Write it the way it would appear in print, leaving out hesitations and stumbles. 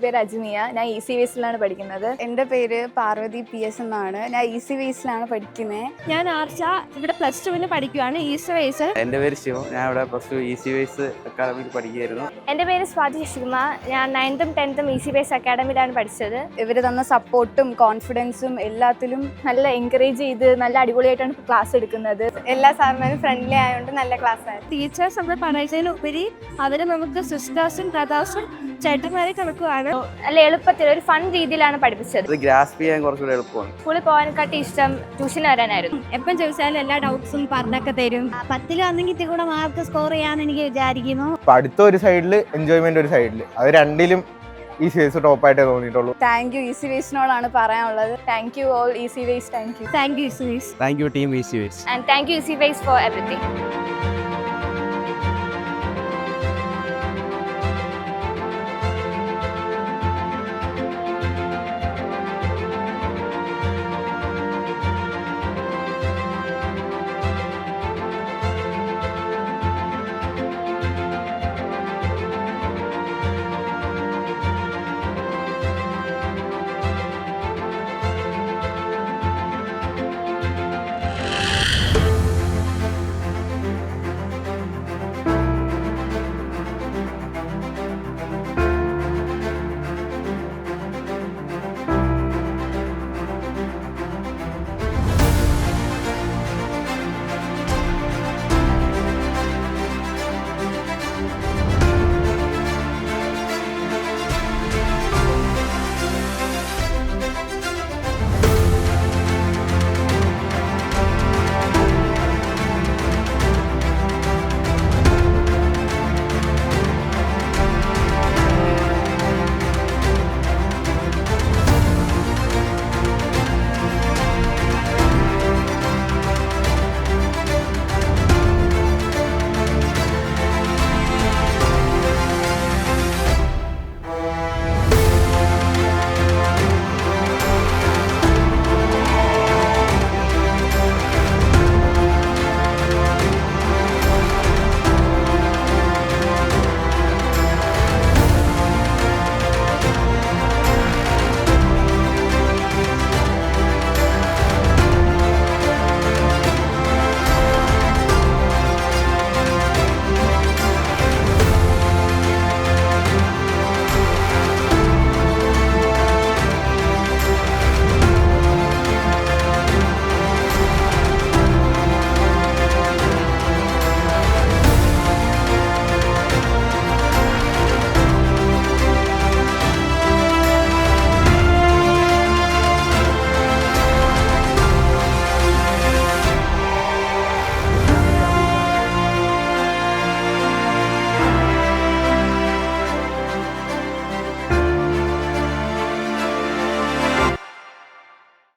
പേര് അജ്മിയ. ഞാൻ ഈസി വേസിലാണ് പഠിക്കുന്നത്. എൻ്റെ പേര് പാർവതി PS എന്നാണ്. ഞാൻ ഈസി വേസിലാണ് പഠിക്കുന്നത്. ഞാൻ ആർച്ച, ഇവിടെ +2 പഠിക്കുകയാണ്. Easy ways. എൻ്റെ പേര് ശിവം. ഞാൻ ഇവിടെ +2 ഈസി വേസ് അക്കാദമിയിൽ പഠിക്കുകയായിരുന്നു. എൻ്റെ പേര് സ്വാതി ശശികുമാർ. ഞാൻ 9th 10th ഈസി വേസ് അക്കാദമിയിലാണ് പഠിച്ചത്. ഇവർ തന്ന സപ്പോർട്ടും കോൺഫിഡൻസും എല്ലാത്തിലും നല്ല എൻകറേജ് ചെയ്ത് നല്ല അടിപൊളിയായിട്ടാണ് ക്ലാസ് എടുക്കുന്നത്. എല്ലാ സാറുമാരും ഫ്രണ്ട്ലി ആയതുകൊണ്ട് നല്ല ക്ലാസ് ആയിരുന്നു. ടീച്ചേഴ്സ് നമ്മൾ പറയുന്നതിനുപരി അവർ നമുക്ക് സിസ്റ്റേഴ്സും ബ്രദേഴ്സും ചേട്ടന്മാരെ കണക്കുവാണ്. നല്ല എളുപ്പത്തിൽ ഒരു ഫൺ രീതിയിലാണ് പഠിപ്പിച്ചത്. ഇത് ഗ്രാസ്പ് ചെയ്യാൻ കുറച്ചുകൂടെ എളുപ്പമാണ്. സ്കൂളിൽ പോകാനെക്കാട്ടി ഇഷ്ടം ട്യൂഷൻ വരാനായിരുന്നു. എപ്പം ചോദിച്ചാലും എല്ലാ ഡൗട്ട്സും പറഞ്ഞൊക്കെ തരും. 10 വന്നെങ്കിൽ കൂടെ മാർക്ക് സ്കോർ ചെയ്യാന്ന് എനിക്ക് വിചാരിക്കുന്നു. പഠിത്തം ഒരു സൈഡിൽ, എൻജോയ്മെന്റ് ഒരു സൈഡിൽ, അത് രണ്ടിലും ഈസി വേസ് ടോപ്പായിട്ടേ തോന്നിയിട്ടുള്ളൂ. താങ്ക് യു ഈസി വേസിനോടാണ് പറയാനുള്ളത്. Thank you all easy ways. Thank you. Thank you easy ways. Thank you team easy ways. And thank you EasyWays for everything.